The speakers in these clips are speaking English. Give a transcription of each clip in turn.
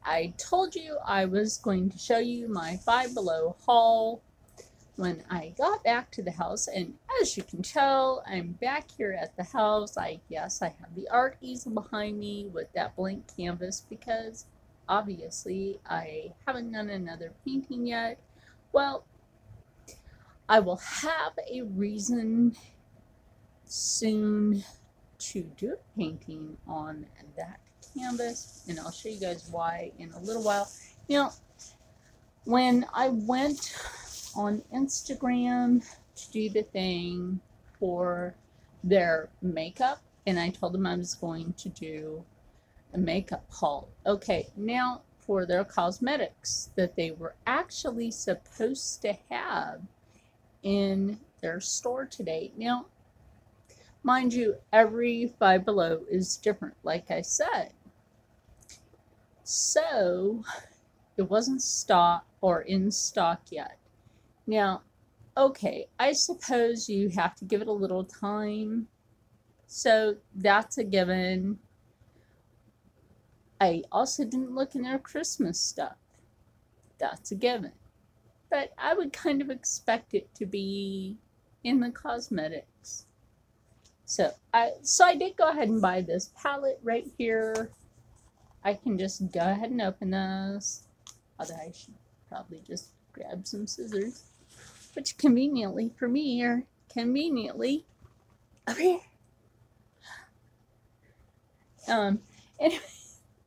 I told you I was going to show you my Five Below haul when I got back to the house, and as you can tell, I'm back here at the house. Yes, I have the art easel behind me with that blank canvas because obviously I haven't done another painting yet. Well, I will have a reason soon to do a painting on that canvas, and I'll show you guys why in a little while. When I went on Instagram to do the thing for their makeup, and I told them I was going to do a makeup haul. Okay, now for their cosmetics that they were actually supposed to have in their store today. Now, mind you, every Five Below is different, like I said. So, it wasn't stock or in stock yet. Now, okay, I suppose you have to give it a little time. So that's a given. I also didn't look in their Christmas stuff. That's a given. But I would kind of expect it to be in the cosmetics. So I did go ahead and buy this palette right here. I can just go ahead and open this. Although I should probably just grab some scissors, which conveniently for me are conveniently over here. Anyway,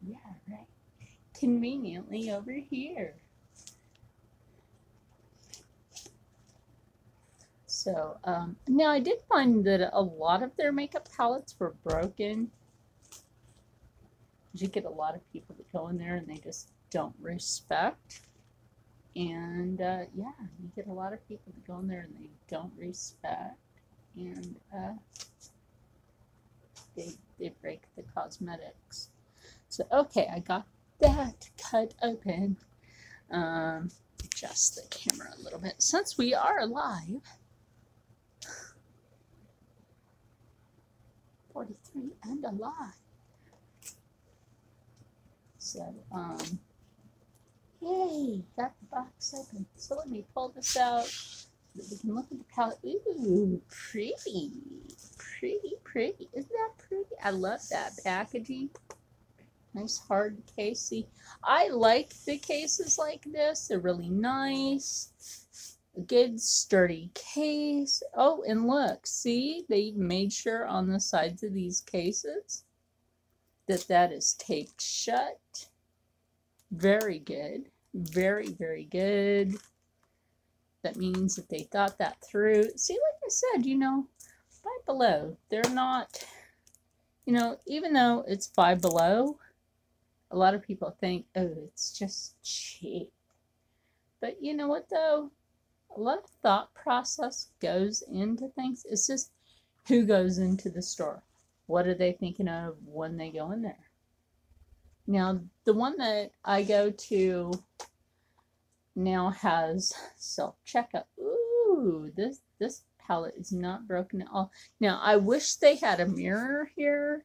yeah, right. Conveniently over here. So, now I did find that a lot of their makeup palettes were broken. You get a lot of people that go in there and they just don't respect. And, yeah, you get a lot of people that go in there and they don't respect. And, they break the cosmetics. So, okay, I got that cut open. Adjust the camera a little bit since we are live. 43 and alive. So, yay, got the box open. So let me pull this out so that we can look at the palette. Ooh, pretty. Pretty, pretty. Isn't that pretty? I love that packaging. Nice hard case. See, I like the cases like this. They're really nice. A good sturdy case. Oh, and look, see, they made sure on the sides of these cases that is taped shut. Very good. Very, very good. That means that they thought that through. See, like I said, Five Below, they're not, even though it's Five Below, a lot of people think, oh, it's just cheap. But you know what, though? A lot of thought process goes into things. It's just who goes into the store. What are they thinking of when they go in there? Now, the one that I go to now has self-checkout. Ooh, this palette is not broken at all. Now, I wish they had a mirror here.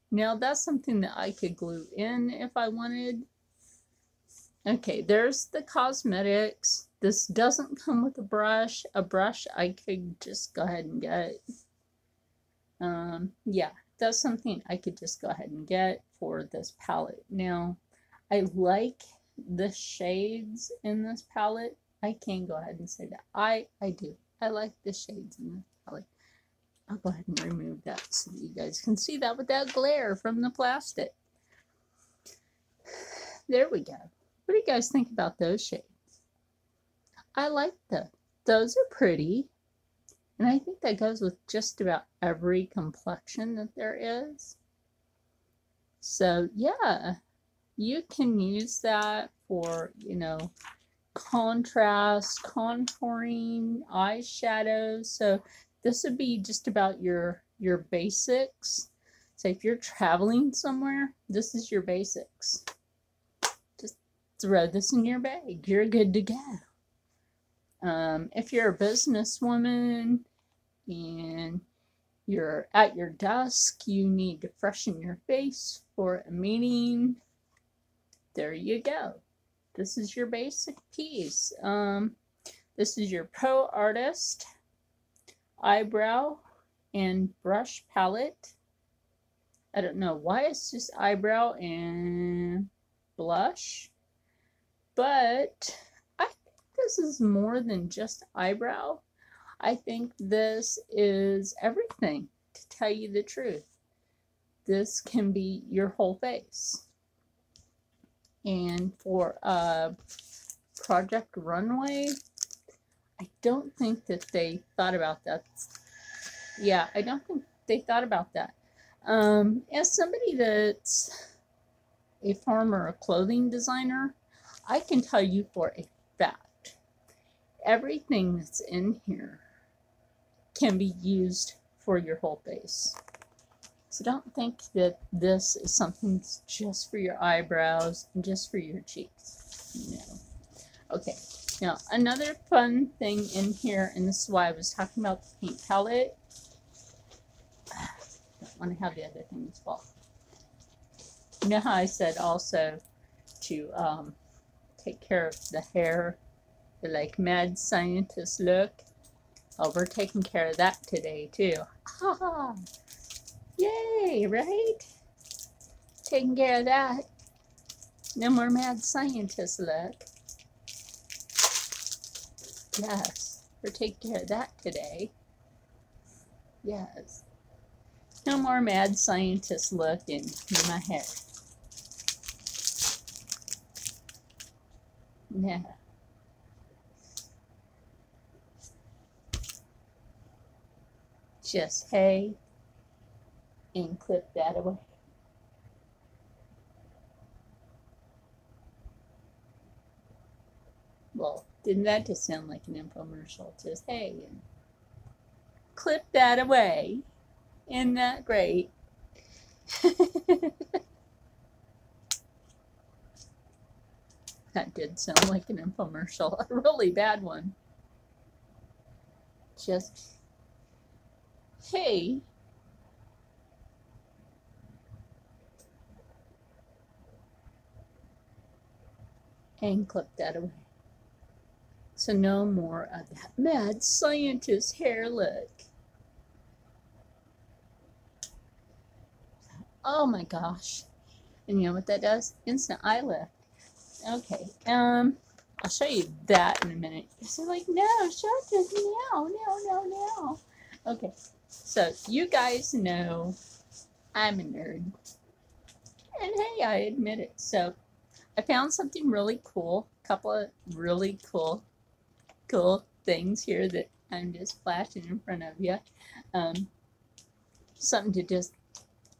Now, that's something that I could glue in if I wanted. Okay, there's the cosmetics. This doesn't come with a brush. A brush I could just go ahead and get. Yeah, that's something I could just go ahead and get for this palette. Now, I like the shades in this palette. I can go ahead and say that. I do. I like the shades in this palette. I'll go ahead and remove that so that you guys can see that without glare from the plastic. There we go. What do you guys think about those shades? I like them. Those are pretty. And I think that goes with just about every complexion that there is. So, yeah, you can use that for, contrast, contouring, eyeshadows. So this would be just about your basics. So if you're traveling somewhere, this is your basics. Just throw this in your bag. You're good to go. If you're a businesswoman and you're at your desk, you need to freshen your face for a meeting, there you go. This is your basic piece. This is your Pro Artist eyebrow and brush palette. I don't know why it's just eyebrow and blush, but I think this is more than just eyebrow. I think this is everything, to tell you the truth. This can be your whole face. And for Project Runway, I don't think that they thought about that. Yeah, I don't think they thought about that. As somebody that's a former clothing designer, I can tell you for a fact, everything that's in here can be used for your whole face. So don't think that this is something that's just for your eyebrows and just for your cheeks. No. Okay, now another fun thing in here, and this is why I was talking about the paint palette. Don't want to have the other things fall. You know how I said also to take care of the hair, the like mad scientist look? Oh, we're taking care of that today too. Ah, yay, right? Taking care of that. No more mad scientist look. Yes, we're taking care of that today. Yes. No more mad scientist look in my hair. Yeah. Just hey, and clip that away. Well, didn't that just sound like an infomercial? Just hey, and clip that away. Isn't that great? That did sound like an infomercial, a really bad one. Just hey, and clip that away. So no more of that mad scientist hair look. Oh my gosh. And you know what that does? Instant eye lift. Okay, I'll show you that in a minute. So like, no, show it to me now, no. Okay, so you guys know I'm a nerd. And hey, I admit it. So I found something really cool, a couple of really cool things here that I'm just flashing in front of you. Something to just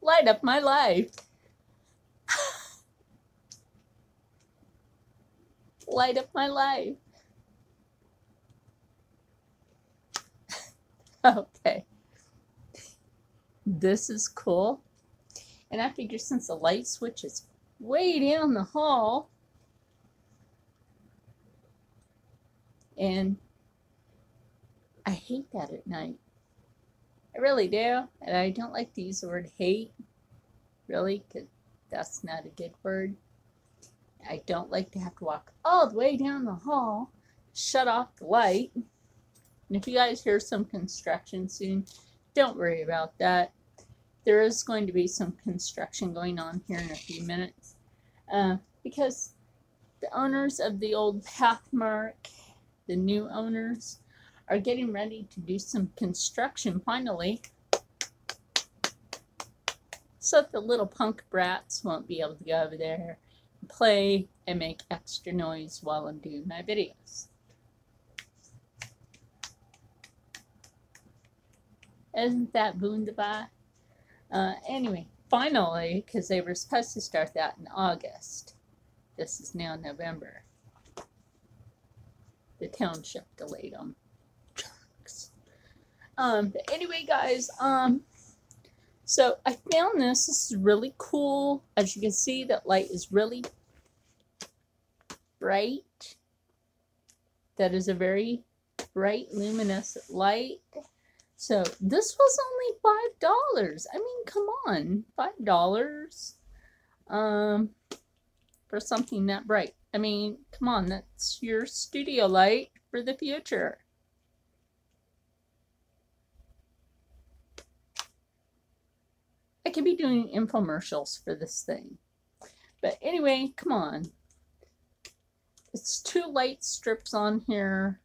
light up my life. Light up my life. Okay. This is cool. And I figure since the light switch is way down the hall, and I hate that at night. I really do. And I don't like to use the word hate, really, because that's not a good word. I don't like to have to walk all the way down the hall, shut off the light. And if you guys hear some construction soon, don't worry about that. There is going to be some construction going on here in a few minutes. Because the owners of the old Pathmark, the new owners, are getting ready to do some construction finally. So that the little punk brats won't be able to go over there and play and make extra noise while I'm doing my videos. Isn't that wunderbar? Anyway, finally, because they were supposed to start that in August. This is now November. The township delayed them. But anyway, guys, so I found this. This is really cool. As you can see, that light is really bright. That is a very bright, luminous light. So this was only $5. I mean, come on, $5. for something that bright. I mean, come on, that's your studio light for the future. I could be doing infomercials for this thing. But anyway, come on. It's 2 light strips on here,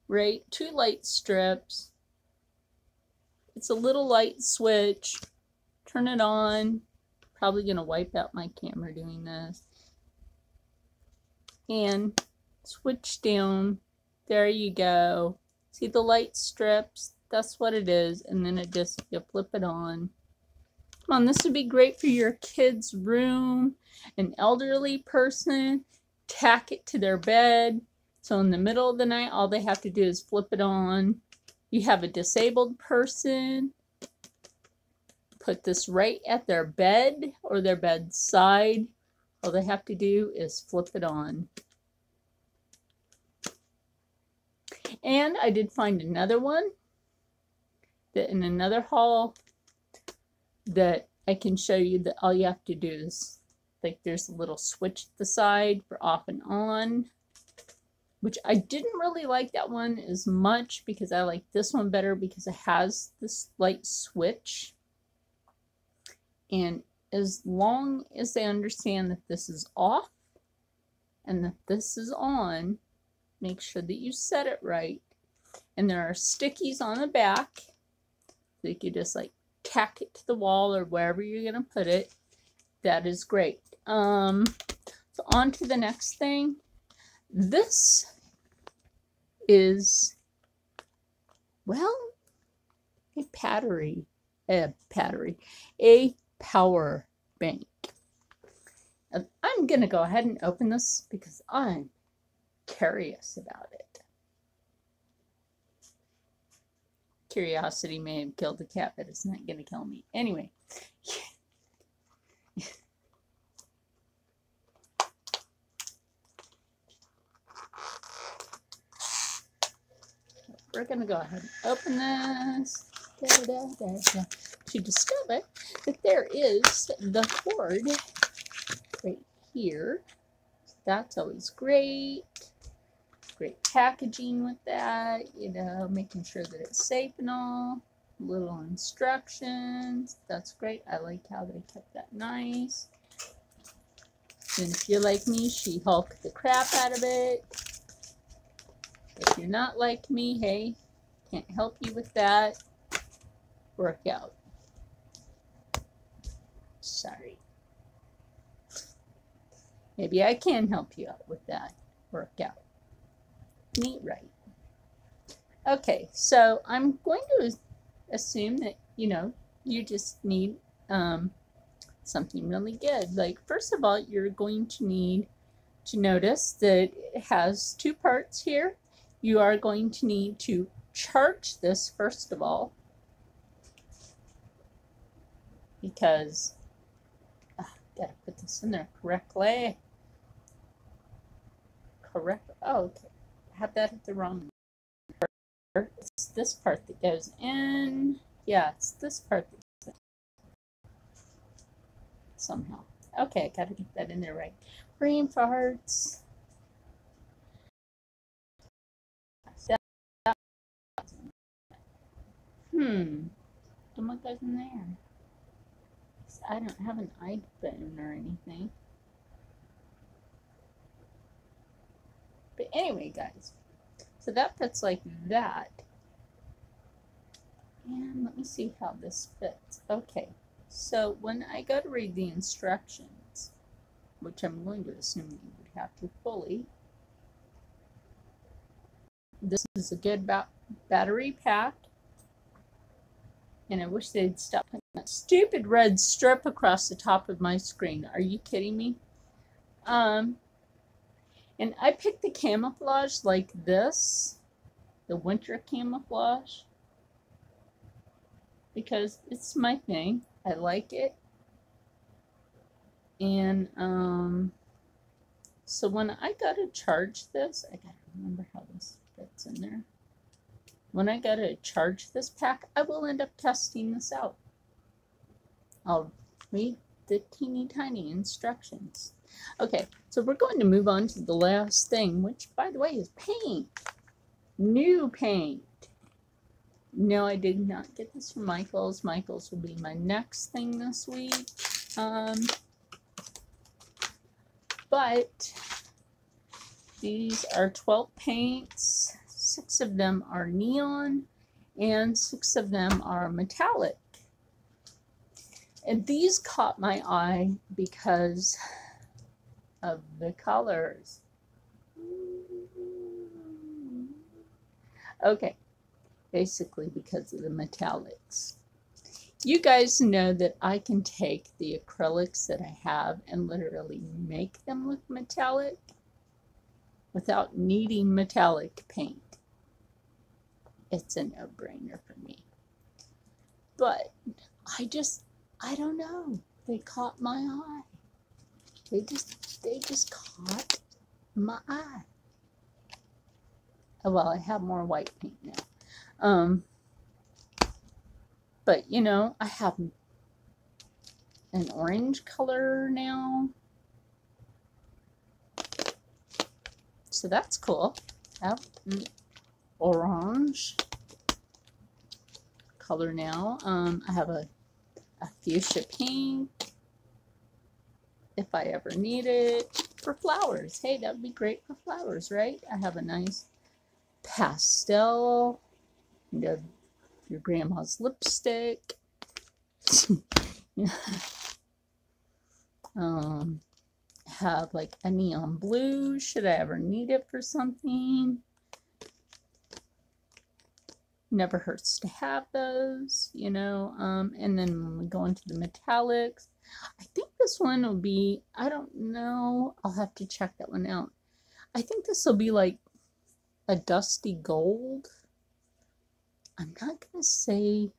right? 2 light strips. It's a little light switch. Turn it on. Probably going to wipe out my camera doing this. And switch down. There you go. See the light strips? That's what it is. And then it just, you flip it on. Come on, this would be great for your kid's room, an elderly person. Tack it to their bed. So in the middle of the night, all they have to do is flip it on. You have a disabled person. Put this right at their bed or their bedside. All they have to do is flip it on. And I did find another one that in another haul that I can show you that all you have to do is, like, there's a little switch at the side for off and on, which I didn't really like that one as much because I like this one better because it has this light switch. And as long as they understand that this is off and that this is on, make sure that you set it right. And there are stickies on the back, so you can just like tack it to the wall or wherever you're going to put it. That is great. So on to the next thing. This is, well, a power bank. I'm going to go ahead and open this because I'm curious about it. Curiosity may have killed the cat, but it's not going to kill me. Anyway. We're going to go ahead and open this to discover that there is the cord right here. That's always great. Great packaging with that, you know, making sure that it's safe and all. Little instructions. That's great. I like how they kept that nice. And if you're like me, She-Hulk the crap out of it. If you're not like me, hey, can't help you with that. Workout. Sorry. Maybe I can help you out with that. Workout. Neat, right? Okay, so I'm going to assume that, you know, you just need something really good. Like, first of all, you're going to need to notice that it has 2 parts here. You are going to need to charge this first of all, because gotta put this in there correctly. Correct. Oh, okay. I have that at the wrong part. It's this part that goes in. Yeah, it's this part that goes in. Somehow. Okay, I gotta get that in there right. Brain farts. What goes in there? I don't have an iPhone or anything. But anyway, guys, so that fits like that. And let me see how this fits. Okay, so when I go to read the instructions, which I'm going to assume you would have to fully, this is a good battery pack. And I wish they'd stop putting that stupid red strip across the top of my screen. Are you kidding me? And I picked the camouflage like this, the winter camouflage, because it's my thing. I like it. And so when I gotta charge this, I gotta remember how this fits in there. When I gotta charge this pack, I will end up testing this out. I'll read the teeny tiny instructions. Okay, so we're going to move on to the last thing, which, by the way, is paint. New paint. No, I did not get this from Michaels. Michaels will be my next thing this week. But these are 12 paints. 6 of them are neon and 6 of them are metallic. And these caught my eye because of the colors. Okay, basically because of the metallics. You guys know that I can take the acrylics that I have and literally make them look metallic without needing metallic paint. It's a no-brainer for me. But I don't know. They caught my eye. They just caught my eye. Oh, well, I have more white paint now. But, you know, I have an orange color now. So that's cool. I have orange color now. I have a fuchsia pink if I ever need it for flowers. Hey, that would be great for flowers, right? I have a nice pastel, your grandma's lipstick. Have like a neon blue should I ever need it for something. Never hurts to have those, you know. And then when we go into the metallics, I think this one will be, I don't know, I'll have to check that one out. I think this will be like a dusty gold. I'm not going to say,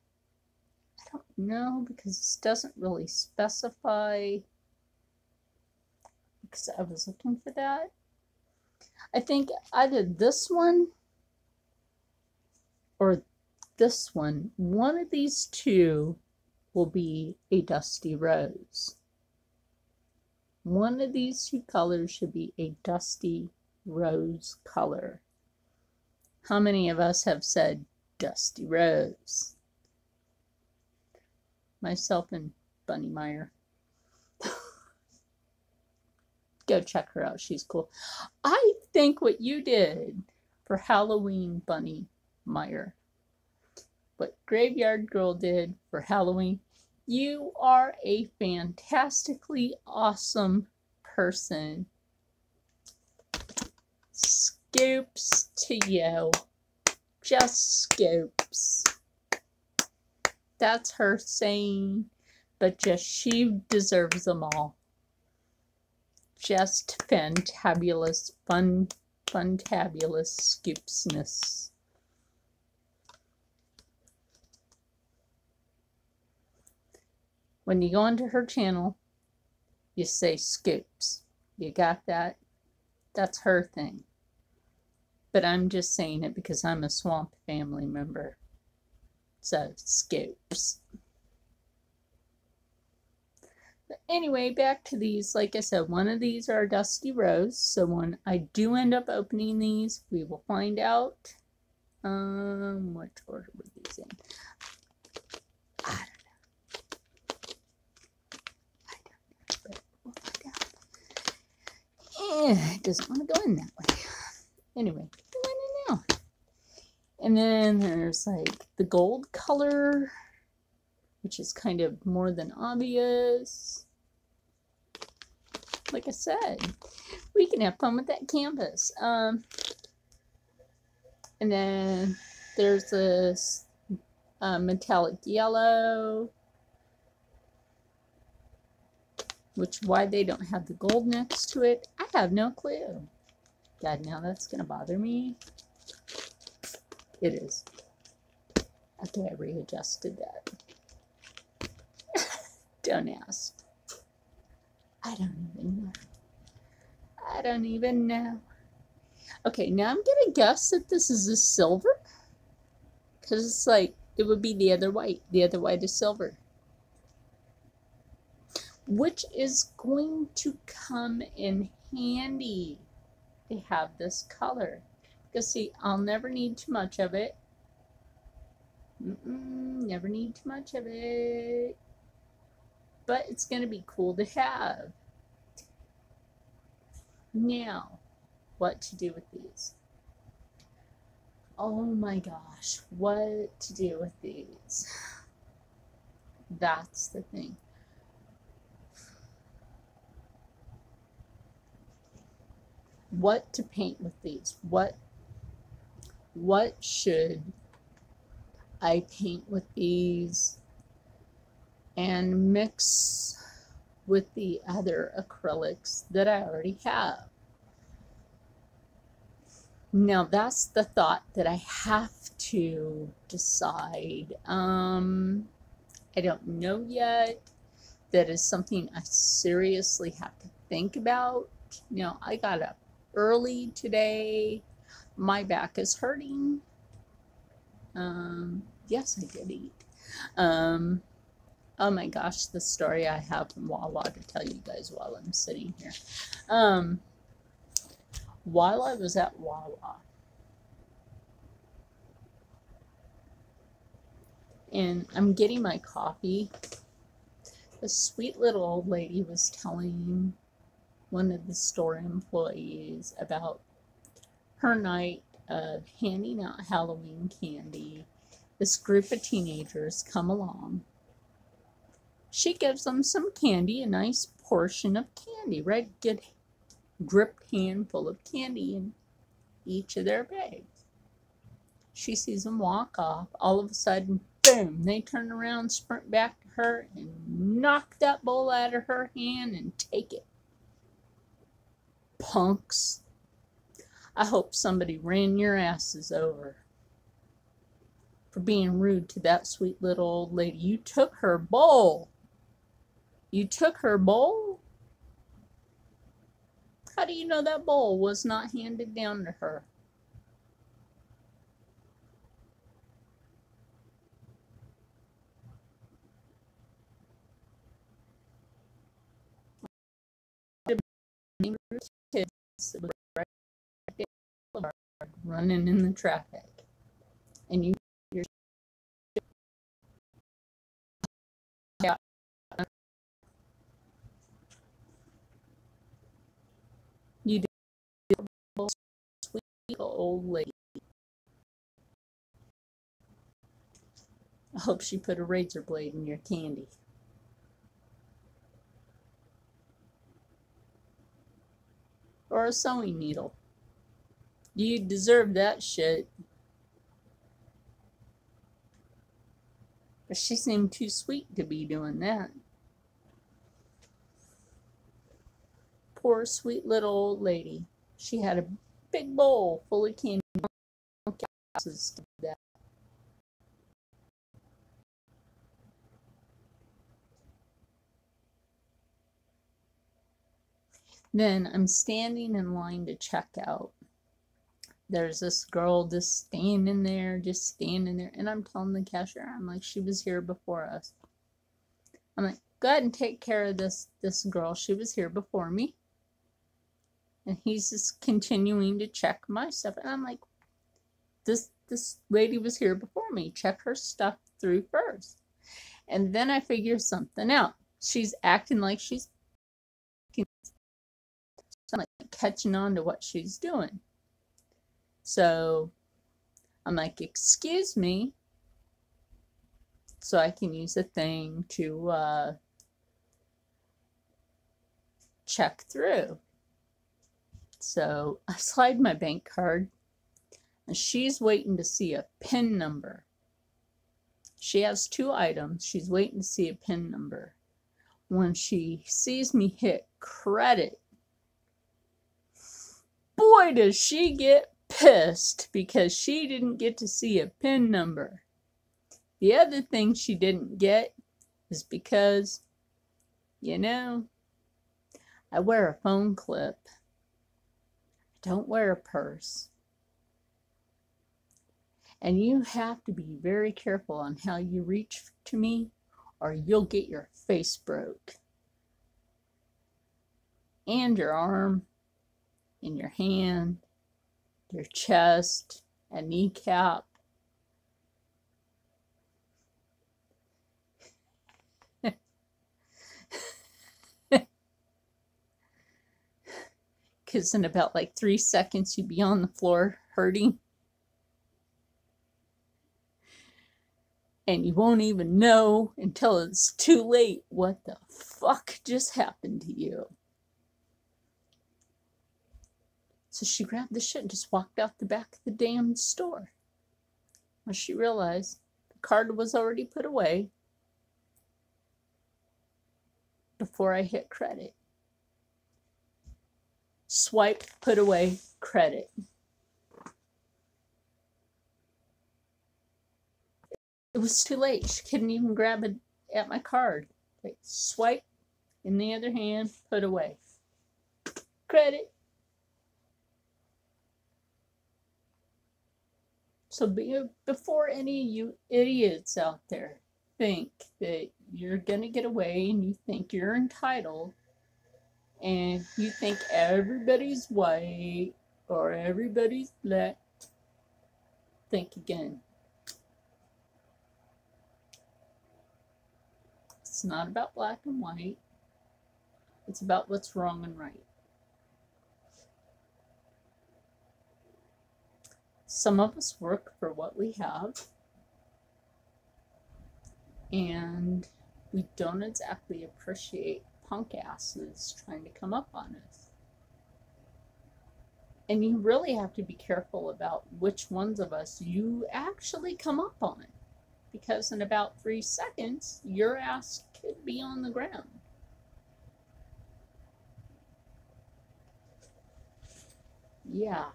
I don't know, because this doesn't really specify, because I was looking for that. I think either this one or this one of these two will be a dusty rose. One of these two colors should be a dusty rose color. How many of us have said dusty rose? Myself and Bunny Meyer. Go check her out. She's cool. I think what you did for Halloween, Bunny Meyer, what Graveyard Girl did for Halloween, you are a fantastically awesome person. Scoops to you. Just scoops. That's her saying, but just she deserves them all. Just fantabulous, funtabulous scoopsness. When you go into her channel, you say scoops. You got that? That's her thing. But I'm just saying it because I'm a Swamp family member. So, scoops. But anyway, back to these. Like I said, one of these are Dusty Rose. So when I do end up opening these, we will find out. What order were these in? I don't know. But we'll find out. It doesn't want to go in that way. Anyway, go in and out. And then there's like the gold color, which is kind of more than obvious. Like I said, we can have fun with that canvas. And then there's this metallic yellow, which why they don't have the gold next to it, I have no clue. God, now that's going to bother me. It is. Okay, I readjusted that. Don't ask. I don't even know. I don't even know. Okay, now I'm going to guess that this is a silver. Because it's like, it would be the other white. The other white is silver. which is going to come in handy to have this color. Because see, I'll never need too much of it. Never need too much of it. But it's going to be cool to have. Now, what to do with these? Oh my gosh, what to do with these? That's the thing. What to paint with these? What should I paint with these and mix with the other acrylics that I already have? Now that's the thought that I have to decide. I don't know yet. That is something I seriously have to think about. Now, I got up early today. My back is hurting. Yes, I did eat. Oh my gosh, the story I have from Wawa to tell you guys while I'm sitting here. While I was at Wawa, and I'm getting my coffee, a sweet little old lady was telling one of the store employees about her night of handing out Halloween candy. This group of teenagers come along. She gives them some candy, a nice portion of candy, right? Good gripped handful of candy in each of their bags. She sees them walk off. All of a sudden, boom, they turn around, sprint back to her, and knock that bowl out of her hand and take it. Punks. I hope somebody ran your asses over for being rude to that sweet little old lady. You took her bowl. You took her bowl? How do you know that bowl was not handed down to her? Kids right there running in the traffic, and you're you did sweet old lady. I hope she put a razor blade in your candy. Or a sewing needle. You deserve that shit. But she seemed too sweet to be doing that. Poor sweet little old lady. She had a big bowl full of candy. Then I'm standing in line to check out. There's this girl just standing there, and I'm telling the cashier, I'm like, she was here before us. I'm like, go ahead and take care of this girl. She was here before me. And he's just continuing to check my stuff. And I'm like, this lady was here before me. Check her stuff through first. And then I figure something out. She's acting like she's like catching on to what she's doing. So I'm like, excuse me, so I can use a thing to check through. So I slide my bank card, and she's waiting to see a PIN number. She has 2 items. She's waiting to see a PIN number. When she sees me hit credit, boy, does she get pissed because she didn't get to see a PIN number. The other thing she didn't get is because, you know, I wear a phone clip. I don't wear a purse. And you have to be very careful on how you reach to me, or you'll get your face broke. and your arm, and your hand, your chest, a kneecap. Because in about like 3 seconds, you'd be on the floor hurting. And you won't even know until it's too late what the fuck just happened to you. So she grabbed the shit and just walked out the back of the damn store. When she realized the card was already put away before I hit credit. Swipe, put away, credit. It was too late. She couldn't even grab it at my card. Like, swipe, in the other hand, put away. Credit. So before any of you idiots out there think that you're going to get away and you think you're entitled and you think everybody's white or everybody's black, think again. It's not about black and white. It's about what's wrong and right. Some of us work for what we have, and we don't exactly appreciate punk asses trying to come up on us. And you really have to be careful about which ones of us you actually come up on, because in about 3 seconds, your ass could be on the ground. Yeah.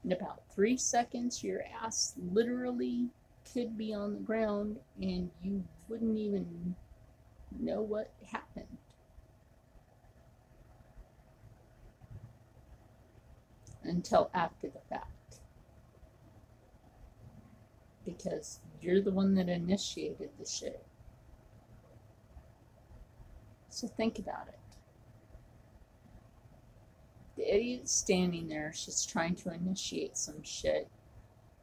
In about 3 seconds, your ass literally could be on the ground and you wouldn't even know what happened. Until after the fact. Because you're the one that initiated the shit. So think about it. The idiot standing there is just trying to initiate some shit.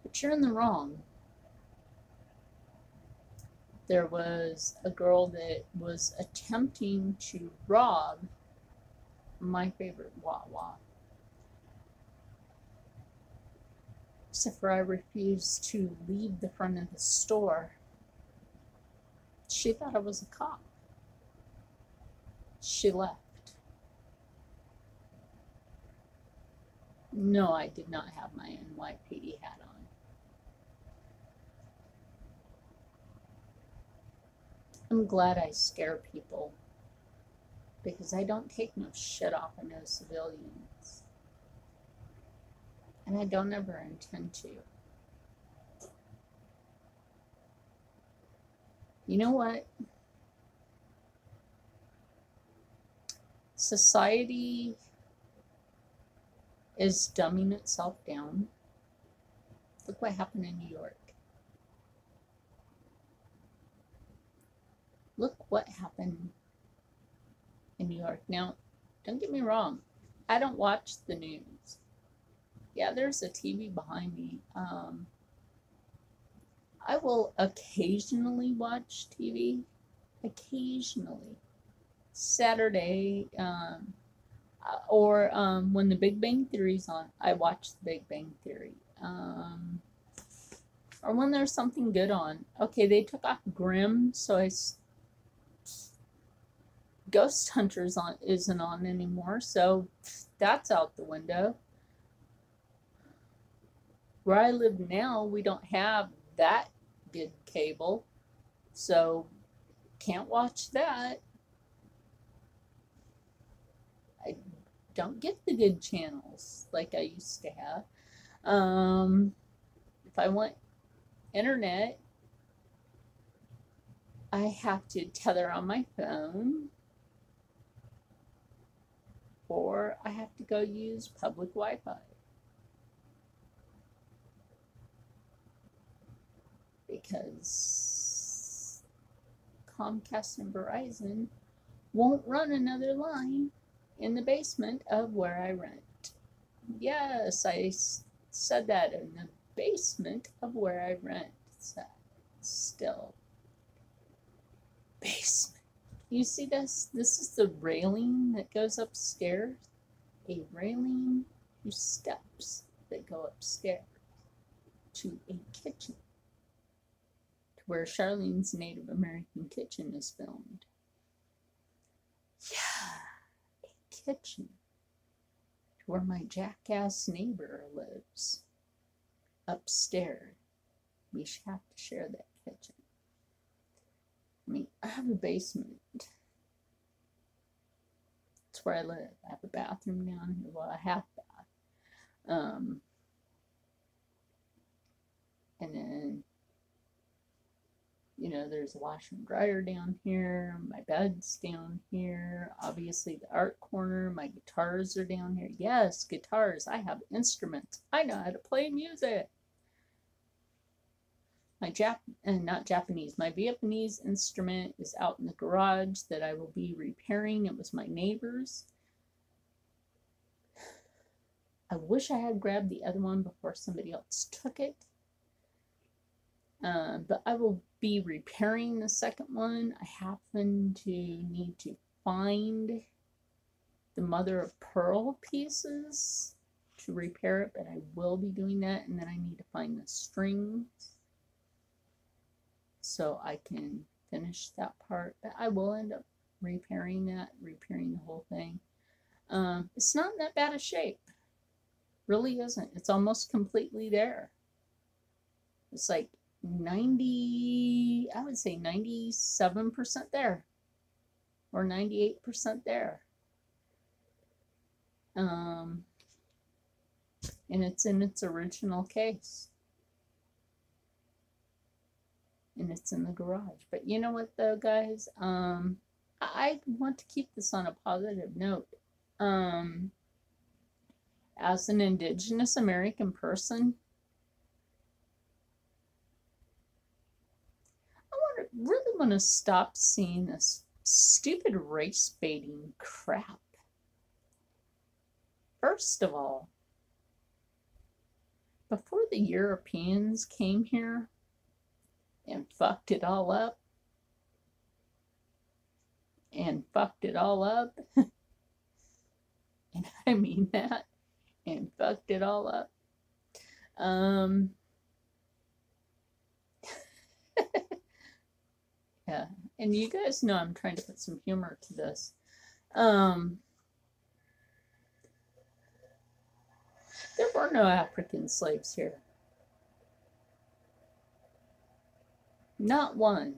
But you're in the wrong. There was a girl that was attempting to rob my favorite Wawa. Except for I refused to leave the front of the store. She thought I was a cop. She left. No, I did not have my NYPD hat on. I'm glad I scare people, because I don't take no shit off of no civilians. And I don't ever intend to. You know what? Society is dumbing itself down. Look what happened in New York. Look what happened in New York. Now, don't get me wrong. I don't watch the news. Yeah, there's a TV behind me. I will occasionally watch TV. Occasionally. Saturday, or when the Big Bang Theory's on, I watch the Big Bang Theory. Or when there's something good on. Okay, they took off Grimm, so Ghost Hunters isn't on anymore, so that's out the window. Where I live now, we don't have that good cable, so can't watch that. I don't get the good channels like I used to have. If I want internet, I have to tether on my phone, or I have to go use public Wi-Fi. Because Comcast and Verizon won't run another line in the basement of where I rent. Yes, I said that, in the basement of where I rent. So, still, basement. You see this? This is the railing that goes upstairs. A railing, 2 steps that go upstairs to a kitchen, to where Charlene's Native American Kitchen is filmed. Yeah, a kitchen to where my jackass neighbor lives. Upstairs. We should have to share that kitchen. I mean, I have a basement. That's where I live. I have a bathroom down here. Well, a half bath. And then, you know, there's a washer and dryer down here. My bed's down here. Obviously, the art corner. My guitars are down here. Yes, guitars. I have instruments. I know how to play music. My not Japanese, my Vietnamese instrument is out in the garage that I will be repairing. It was my neighbor's. I wish I had grabbed the other one before somebody else took it. But I will be repairing the second one. I happen to need to find the mother of pearl pieces to repair it, but I will be doing that. And then I need to find the strings so I can finish that part. But I will end up repairing that, repairing the whole thing. It's not in that bad a shape. Really isn't. It's almost completely there. It's like 90, I would say 97% there. Or 98% there. And it's in its original case. And it's in the garage. But you know what though, guys? I want to keep this on a positive note. As an Indigenous American person, really want to stop seeing this stupid race baiting crap. First of all, before the Europeans came here and fucked it all up, and I mean that, and fucked it all up, yeah, and you guys know I'm trying to put some humor to this. There were no African slaves here. Not one.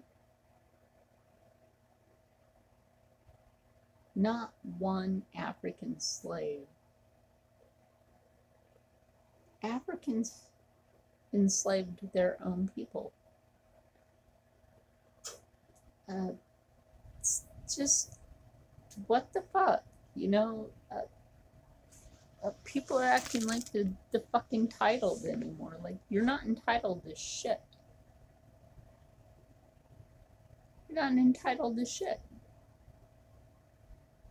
Not one African slave. Africans enslaved their own people. It's just, what the fuck? You know, people are acting like the fucking entitled anymore. Like, you're not entitled to shit. You're not entitled to shit.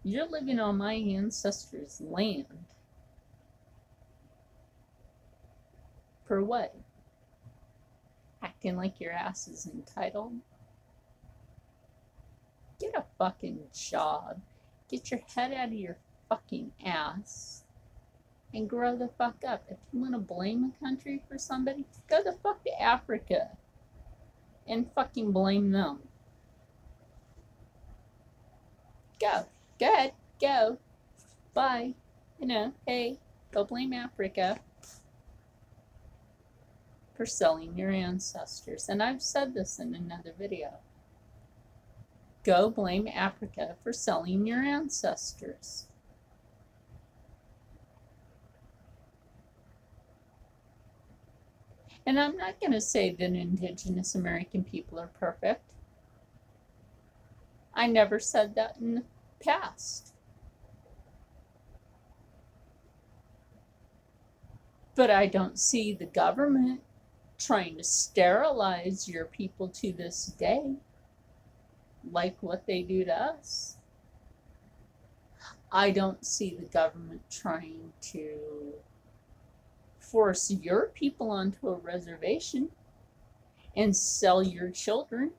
You're living on my ancestors' land. For what? Acting like your ass is entitled? Get a fucking job. Get your head out of your fucking ass and grow the fuck up. If you want to blame a country for somebody, go the fuck to Africa and fucking blame them. Go. Go ahead. Go. Bye. You know, hey, go blame Africa for selling your ancestors. And I've said this in another video. Go blame Africa for selling your ancestors. And I'm not going to say that Indigenous American people are perfect. I never said that in the past. But I don't see the government trying to sterilize your people to this day, like what they do to us. I don't see the government trying to force your people onto a reservation and sell your children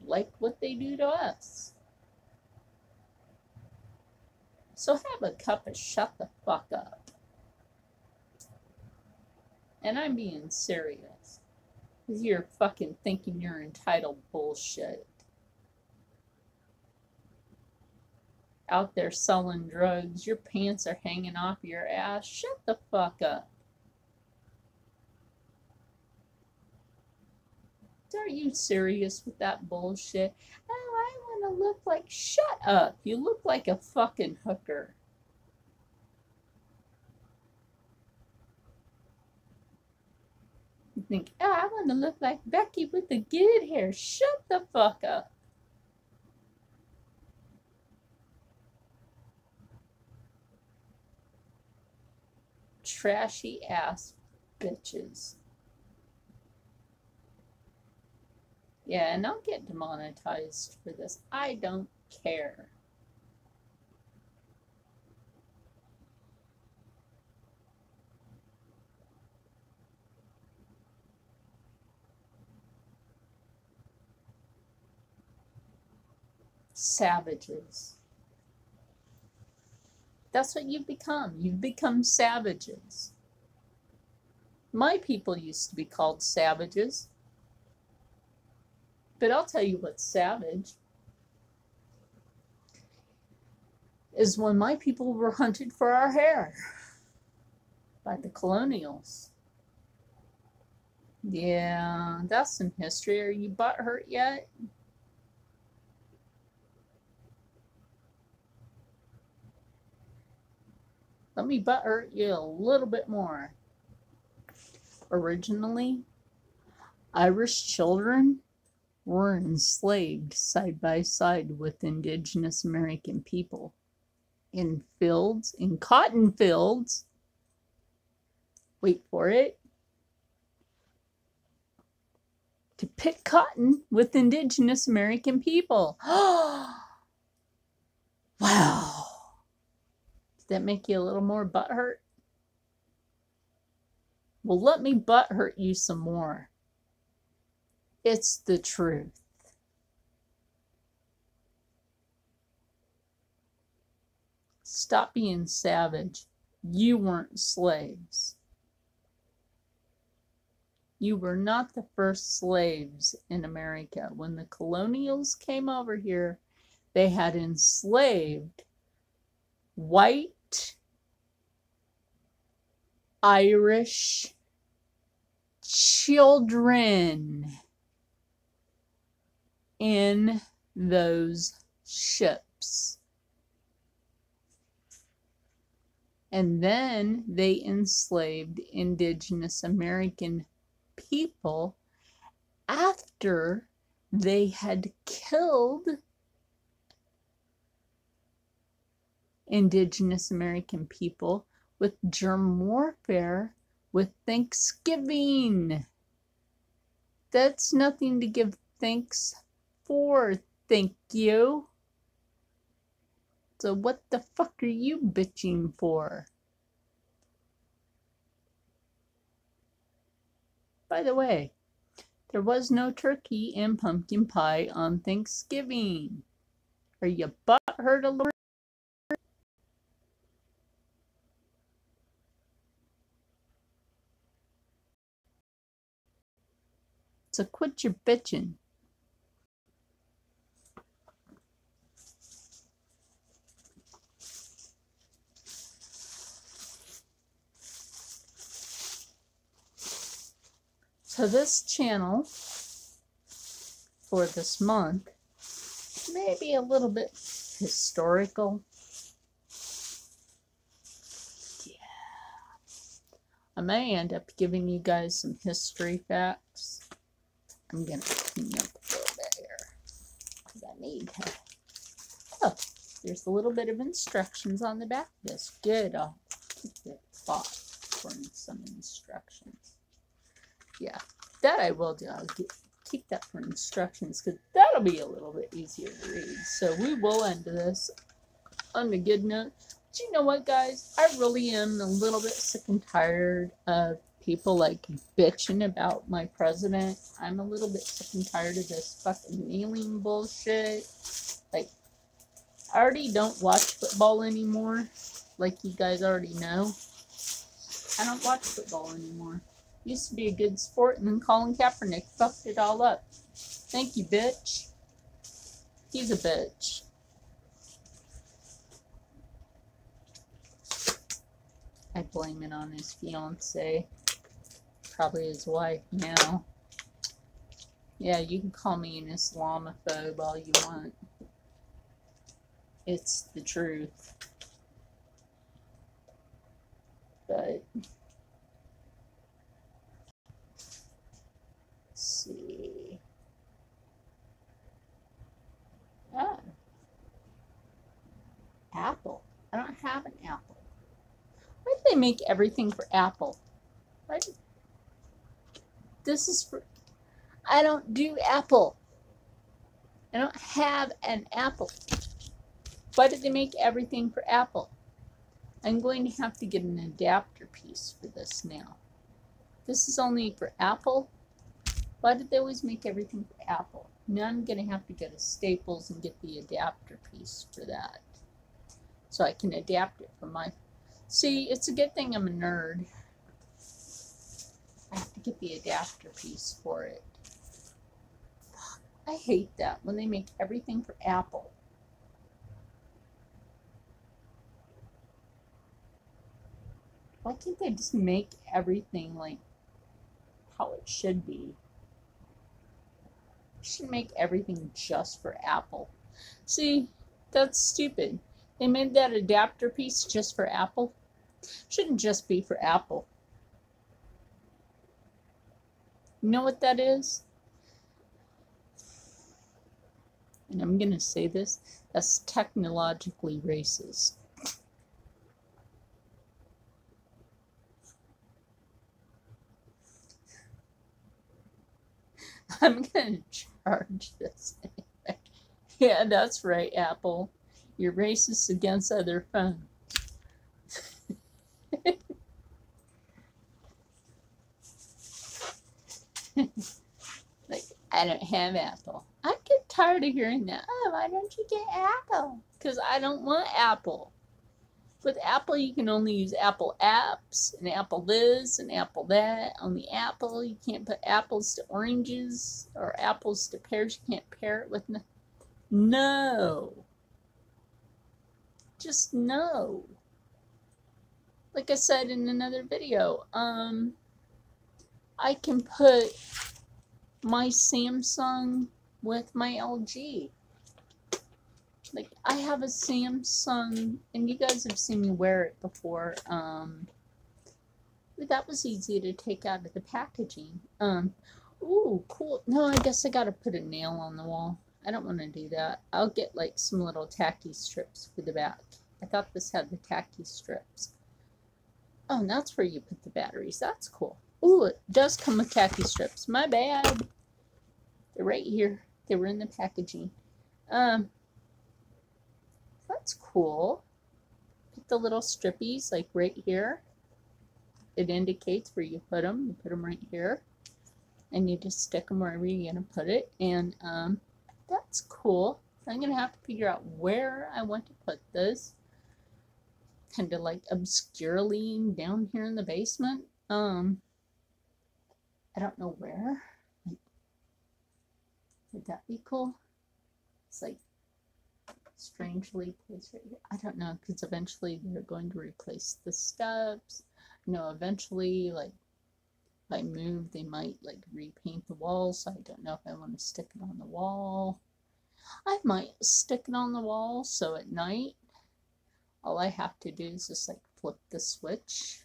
like what they do to us. So have a cup of shut the fuck up. And I'm being serious. Because you're fucking thinking you're entitled bullshit. Out there selling drugs, your pants are hanging off your ass. Shut the fuck up. Are you serious with that bullshit? Oh, I want to look like... Shut up. You look like a fucking hooker. You think, oh, I want to look like Becky with the good hair. Shut the fuck up. Trashy ass bitches. Yeah, and I'll get demonetized for this. I don't care. Savages. That's what you've become. You've become savages. My people used to be called savages. But I'll tell you what's savage is when my people were hunted for our hair by the colonials. Yeah, that's some history. Are you butthurt yet? Let me butthurt you a little bit more. Originally, Irish children were enslaved side by side with indigenous American people in fields, in cotton fields. Wait for it. To pick cotton with indigenous American people. Wow. Did that make you a little more butthurt? Well, let me butthurt you some more. It's the truth. Stop being savage. You weren't slaves. You were not the first slaves in America. When the colonials came over here, they had enslaved white, Irish children in those ships. And then they enslaved indigenous American people after they had killed indigenous American people with germ warfare with Thanksgiving. That's nothing to give thanks for, thank you. So what the fuck are you bitching for? By the way, there was no turkey and pumpkin pie on Thanksgiving. Are you butthurt a little? So quit your bitching. So this channel for this month may be a little bit historical. Yeah. I may end up giving you guys some history facts. I'm going to clean up a little bit here because I need to. Oh, there's a little bit of instructions on the back of this. Good. I'll keep the spot for some instructions. Yeah, that I will do. I'll keep that for instructions because that'll be a little bit easier to read. So we will end this on the good note. But you know what, guys? I really am a little bit sick and tired of people like bitching about my president. I'm a little bit sick and tired of this fucking kneeling bullshit. Like, I already don't watch football anymore, like you guys already know. I don't watch football anymore. Used to be a good sport, and then Colin Kaepernick fucked it all up. Thank you, bitch. He's a bitch. I blame it on his fiance. Probably his wife now. Yeah, you can call me an Islamophobe all you want. It's the truth. But let's see. Ah. Apple. I don't have an Apple. Why do they make everything for Apple? Why do... This is for... I don't do Apple. I don't have an Apple. Why did they make everything for Apple? I'm going to have to get an adapter piece for this now. This is only for Apple. Why did they always make everything for Apple? Now I'm going to have to go to Staples and get the adapter piece for that. So I can adapt it for my... See, it's a good thing I'm a nerd. I have to get the adapter piece for it. I hate that when they make everything for Apple. Why can't they just make everything like how it should be? They should make everything just for Apple. See, that's stupid. They made that adapter piece just for Apple. Shouldn't just be for Apple. You know what that is? And I'm going to say this, that's technologically racist. I'm going to charge this anyway. Yeah, that's right, Apple. You're racist against other phones. Like, I don't have Apple. I get tired of hearing that. Oh, why don't you get Apple? Because I don't want Apple. With Apple, you can only use Apple apps, and Apple this, and Apple that. On the Apple, you can't put apples to oranges, or apples to pears. You can't pair it with nothing. No. Just no. Like I said in another video, I can put my Samsung with my LG. Like, I have a Samsung, and you guys have seen me wear it before. That was easy to take out of the packaging. Ooh, cool. No, I guess I gotta put a nail on the wall. I don't want to do that. I'll get, like, some little tacky strips for the back. I thought this had the tacky strips. Oh, and that's where you put the batteries. That's cool. Ooh, it does come with tacky strips. My bad. They're right here. They were in the packaging. That's cool. Put the little strippies like right here. It indicates where you put them. You put them right here. And you just stick them wherever you're going to put it. And that's cool. I'm going to have to figure out where I want to put this. Kind of like obscurely down here in the basement. I don't know where. Would that be cool? It's like strangely placed right here. I don't know, because eventually they're going to replace the steps. No, eventually, like, if I move, they might, like, repaint the walls. So I don't know if I want to stick it on the wall. I might stick it on the wall, so at night, all I have to do is just, like, flip the switch.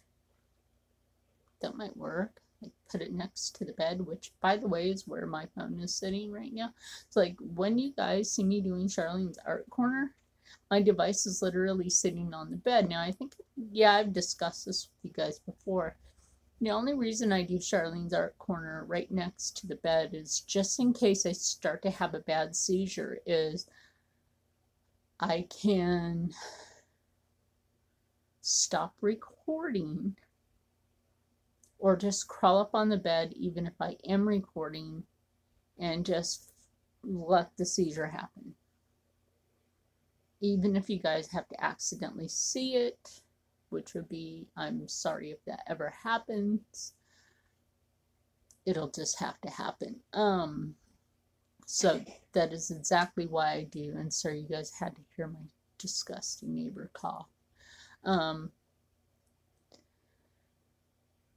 That might work. Like, put it next to the bed, which, by the way, is where my phone is sitting right now. It's like, when you guys see me doing Charlene's Art Corner, my device is literally sitting on the bed. Now, I think, yeah, I've discussed this with you guys before. The only reason I do Charlene's Art Corner right next to the bed is just in case I start to have a bad seizure, is I can stop recording or just crawl up on the bed even if I am recording and just let the seizure happen. Even if you guys have to accidentally see it, which would be, I'm sorry if that ever happens. It'll just have to happen. So that is exactly why I do. And sorry you guys had to hear my disgusting neighbor cough.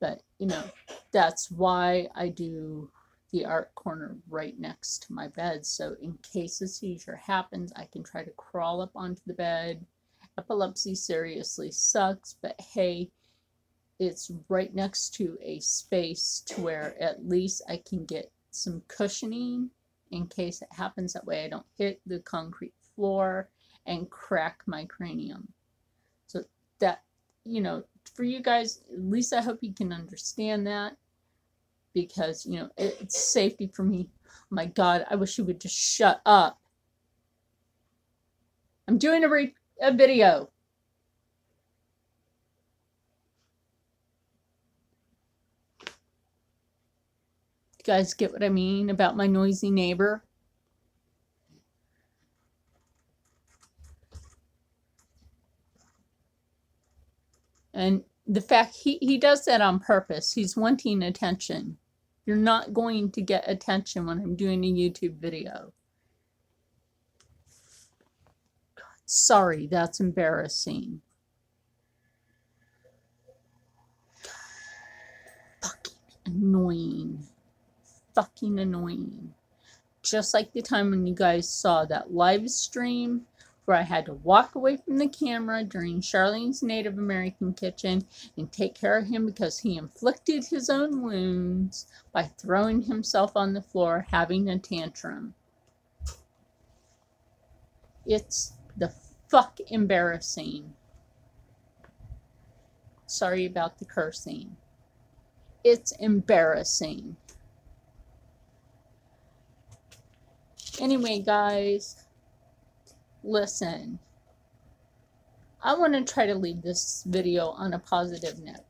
But, you know, that's why I do the art corner right next to my bed. So in case a seizure happens, I can try to crawl up onto the bed. Epilepsy seriously sucks, but hey, it's right next to a space to where at least I can get some cushioning in case it happens. That way I don't hit the concrete floor and crack my cranium. So that, you know, for you guys, at least I hope you can understand that, because, you know, it's safety for me. Oh my God, I wish you would just shut up. I'm doing a video. You guys get what I mean about my noisy neighbor? And the fact he does that on purpose. He's wanting attention. You're not going to get attention when I'm doing a YouTube video. God, sorry, that's embarrassing. Fucking annoying. Fucking annoying. Just like the time when you guys saw that live stream where I had to walk away from the camera during Charlene's Native American Kitchen and take care of him because he inflicted his own wounds by throwing himself on the floor, having a tantrum. It's the fuck embarrassing. Sorry about the cursing. It's embarrassing. Anyway, guys, listen. I want to try to leave this video on a positive note.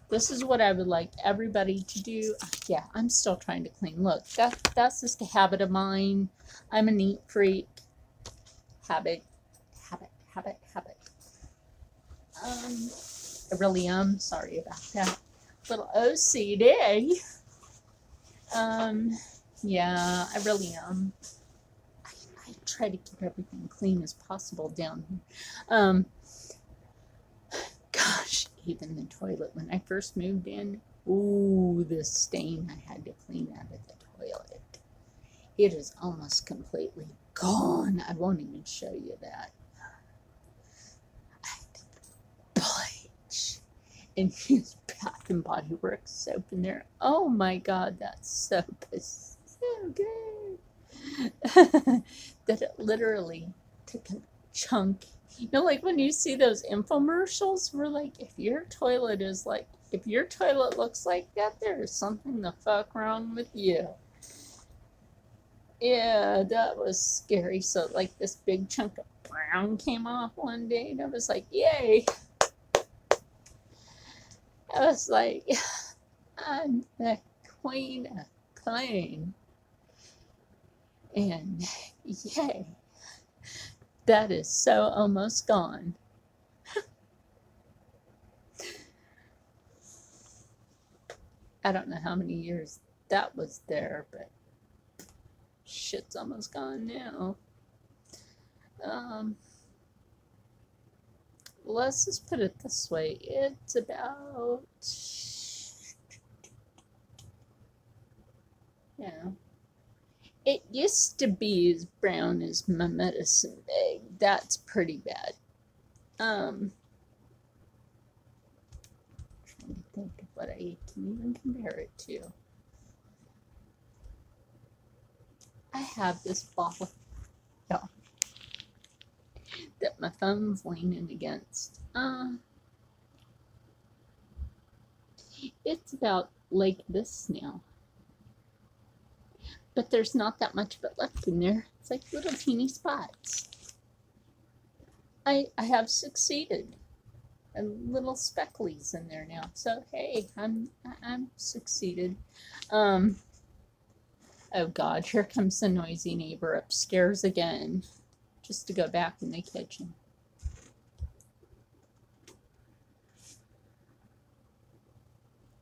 This is what I would like everybody to do. Yeah, I'm still trying to clean. Look, that's just a habit of mine. I'm a neat freak. Habit. I really am. Sorry about that. Little OCD. Yeah, I really am. I try to keep everything clean as possible down here. Gosh, even the toilet. When I first moved in, ooh, the stain I had to clean out of the toilet. It is almost completely gone. I won't even show you that. I had to bleach and use Bath and Body Works soap in there. Oh my God, that soap is so good. That it literally took a chunk. You know, like when you see those infomercials where, like, if your toilet looks like that, there is something the fuck wrong with you. Yeah, that was scary. So, like, this big chunk of brown came off one day, and I was like, yay. I was like, I'm the queen of clean. And yay. That is so almost gone. I don't know how many years that was there, but shit's almost gone now. Let's just put it this way. It's about, yeah. It used to be as brown as my medicine bag. That's pretty bad. Trying to think of what I can even compare it to. I have this bottle that my phone's leaning against. It's about like this now. But there's not that much of it left in there. It's like little teeny spots. I have succeeded. And little specklies in there now. So hey, I'm succeeded. Oh God, here comes the noisy neighbor upstairs again, just to go back in the kitchen.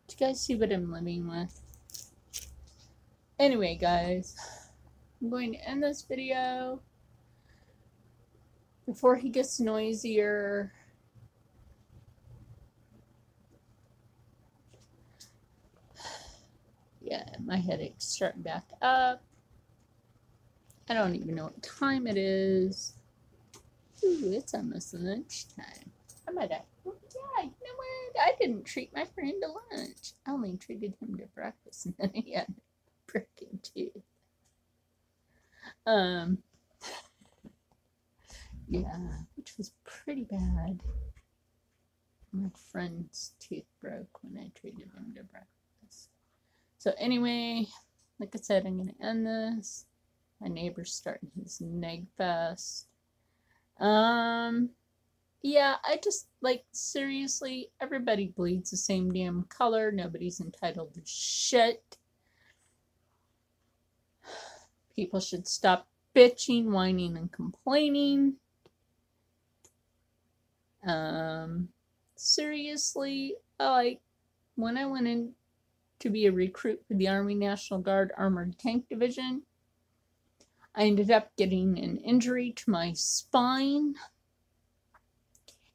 Do you guys see what I'm living with? Anyway, guys, I'm going to end this video before he gets noisier. Yeah, my headache's starting back up. I don't even know what time it is. Ooh, it's almost lunchtime. I might have. Yeah, you know what? I didn't treat my friend to lunch. I only treated him to breakfast, and then he had a freaking tooth. Yeah, which was pretty bad. My friend's tooth broke when I treated him to breakfast. So anyway, like I said, I'm going to end this. My neighbor's starting his neg fest. Yeah, I just, like, seriously, everybody bleeds the same damn color. Nobody's entitled to shit. People should stop bitching, whining, and complaining. Seriously, like, when I went in to be a recruit for the Army National Guard Armored Tank Division, I ended up getting an injury to my spine,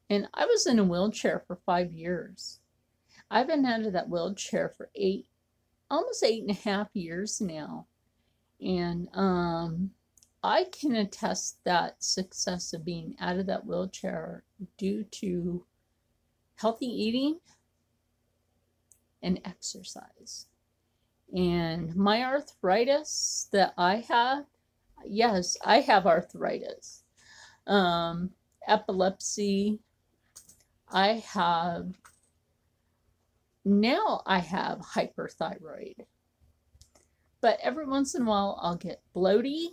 and I was in a wheelchair for 5 years. I've been out of that wheelchair for almost 8.5 years now, and I can attest that success of being out of that wheelchair due to healthy eating and exercise. And my arthritis that I have, yes, I have arthritis, epilepsy. I have hyperthyroid, but every once in a while I'll get bloaty.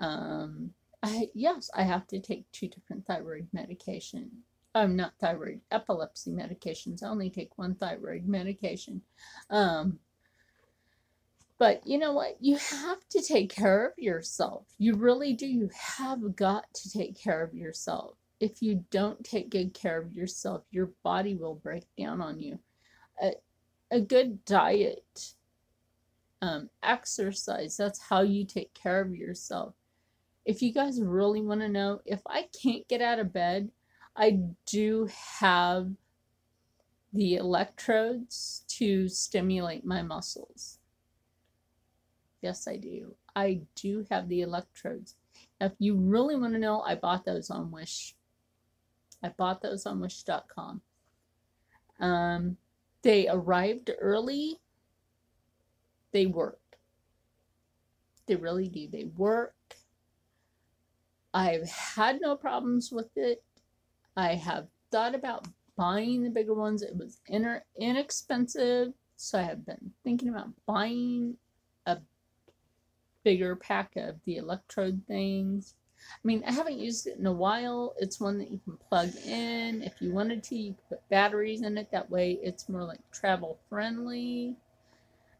I have to take 2 different thyroid medication. Not thyroid, epilepsy medications. I only take 1 thyroid medication. But you know what? You have to take care of yourself. You really do. You have got to take care of yourself. If you don't take good care of yourself, your body will break down on you. A good diet, exercise, that's how you take care of yourself. If you guys really want to know, if I can't get out of bed, I do have the electrodes to stimulate my muscles. Yes, I do. I do have the electrodes. Now, if you really want to know, I bought those on Wish. I bought those on Wish.com. They arrived early. They work. They really do. They work. I've had no problems with it. I have thought about buying the bigger ones. It was inexpensive, so I have been thinking about buying a bigger pack of the electrode things. I mean, I haven't used it in a while. It's one that you can plug in. If you wanted to, you could put batteries in it. That way it's more like travel friendly.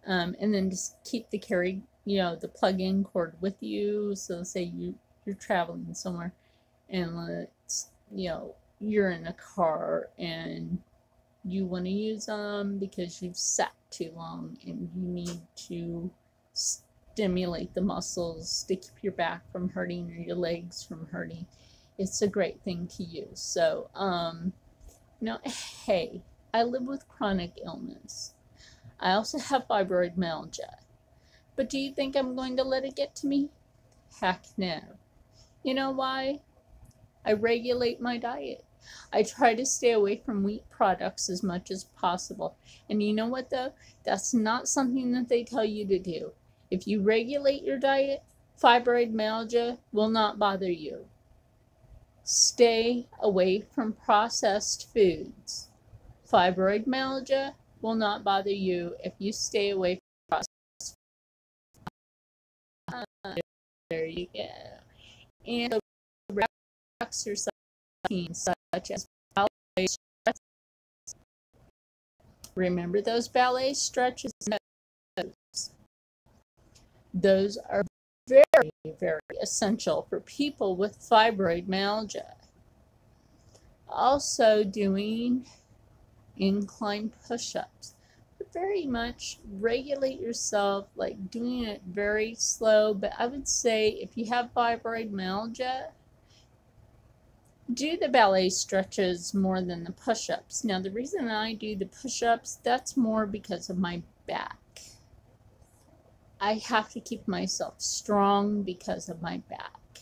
And then just keep the the plug-in cord with you. So say you're traveling somewhere, and let's, you're in a car and you want to use them because you've sat too long and you need to stimulate the muscles to keep your back from hurting or your legs from hurting. It's a great thing to use. So, hey, I live with chronic illness. I also have fibromyalgia. But do you think I'm going to let it get to me? Heck no. You know why? I regulate my diet. I try to stay away from wheat products as much as possible. And you know what, though? That's not something that they tell you to do. If you regulate your diet, fibromyalgia will not bother you. Stay away from processed foods. Fibromyalgia will not bother you if you stay away from processed foods. There you go. And exercise routines such as ballet stretches. Remember those ballet stretches? Those are very, very essential for people with fibromyalgia. Also doing incline push-ups. Very much regulate yourself, like doing it very slow, but I would say if you have fibromyalgia, do the ballet stretches more than the push-ups. Now the reason I do the push-ups, that's more because of my back. I have to keep myself strong because of my back,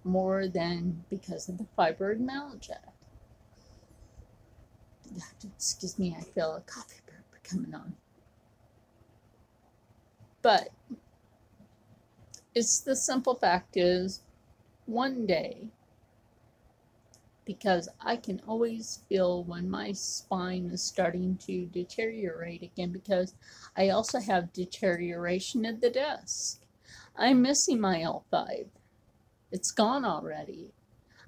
more than because of the fibromyalgia. Excuse me, I feel a coffee burp coming on. But it's the simple fact is, one day, because I can always feel when my spine is starting to deteriorate again, because I also have deterioration at the disc. I'm missing my L5. It's gone already.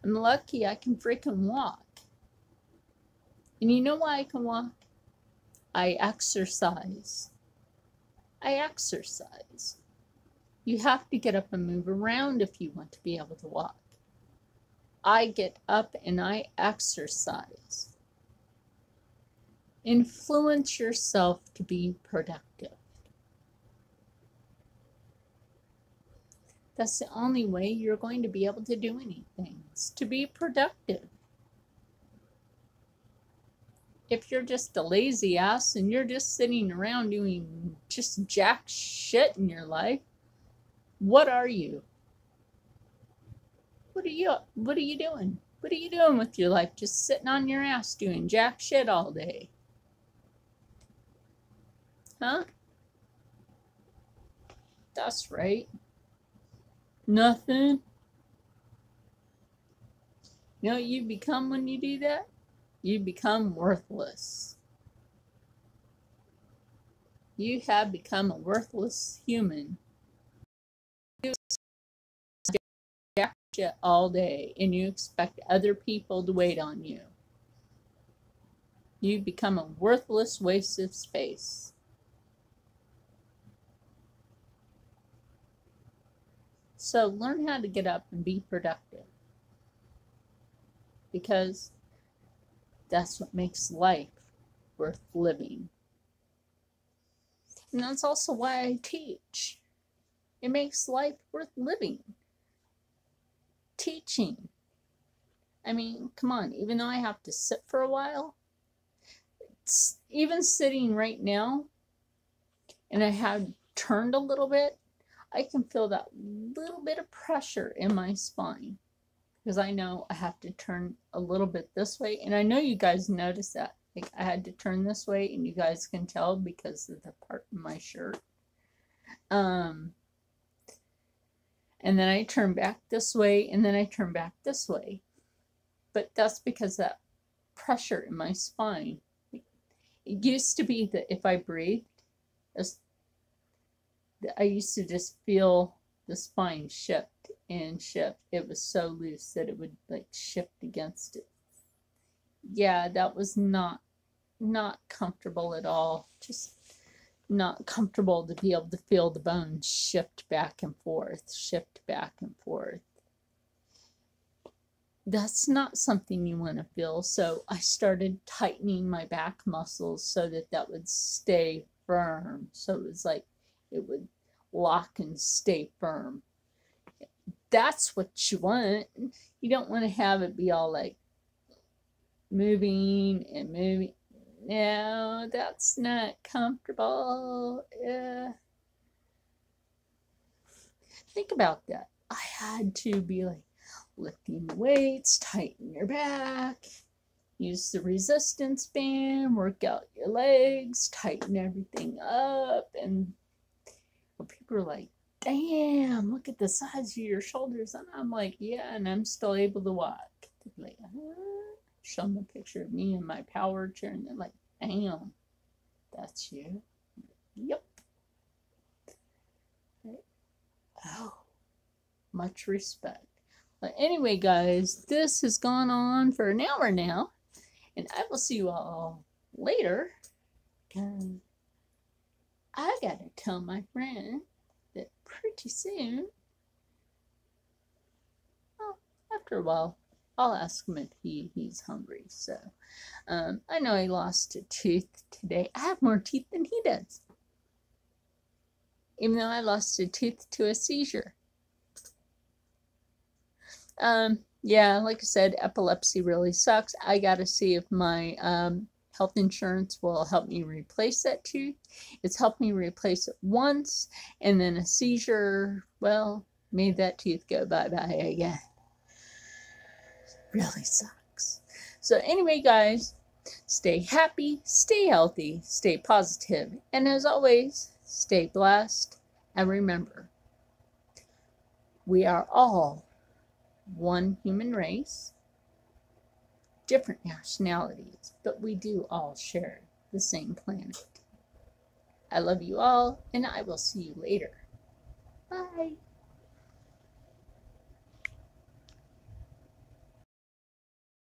I'm lucky I can freaking walk. And you know why I can walk? I exercise. I exercise. You have to get up and move around if you want to be able to walk. I get up and I exercise. Influence yourself to be productive. That's the only way you're going to be able to do anything, is to be productive. If you're just a lazy ass and you're just sitting around doing just jack shit in your life, what are you? What are you doing? What are you doing with your life? Just sitting on your ass doing jack shit all day. Huh? That's right. Nothing. You know what you become when you do that? You become worthless. You have become a worthless human. You jack shit all day and you expect other people to wait on you. You become a worthless waste of space. So learn how to get up and be productive, because that's what makes life worth living. And that's also why I teach. It makes life worth living. Teaching. I mean, come on, even though I have to sit for a while, even sitting right now, and I have turned a little bit, I can feel that little bit of pressure in my spine, because I know I have to turn a little bit this way, and I know you guys notice that. Like, I had to turn this way, and you guys can tell because of the part in my shirt. And then I turn back this way, and then I turn back this way. But that's because of that pressure in my spine. It used to be that if I breathed, I used to just feel the spine shift and shift. It was so loose that it would like shift against it. Yeah, that was not comfortable at all. Just not comfortable to be able to feel the bones shift back and forth, shift back and forth. That's not something you want to feel. So I started tightening my back muscles so that that would stay firm. So it was like it would lock and stay firm. That's what you want. You don't want to have it be all like moving and moving. No, that's not comfortable. Think about that. I had to be like lifting the weights, tighten your back, use the resistance band, work out your legs, tighten everything up. And people are like, damn, look at the size of your shoulders. And I'm like, yeah, and I'm still able to walk. They're like, show them a picture of me in my power chair, and they're like, damn, that's you? Yep. Oh, much respect. But anyway, guys, this has gone on for an hour now, and I will see you all later. I gotta tell my friend that pretty soon, well, after a while, I'll ask him if he's hungry. So, I know he lost a tooth today. I have more teeth than he does. Even though I lost a tooth to a seizure. Yeah, like I said, epilepsy really sucks. I gotta see if my health insurance will help me replace that tooth. It's helped me replace it once, and then a seizure, well, made that tooth go bye-bye again. Really sucks. So anyway, guys, stay happy, stay healthy, stay positive, and as always, stay blessed, and remember, we are all one human race, different nationalities, but we do all share the same planet. I love you all, and I will see you later. Bye.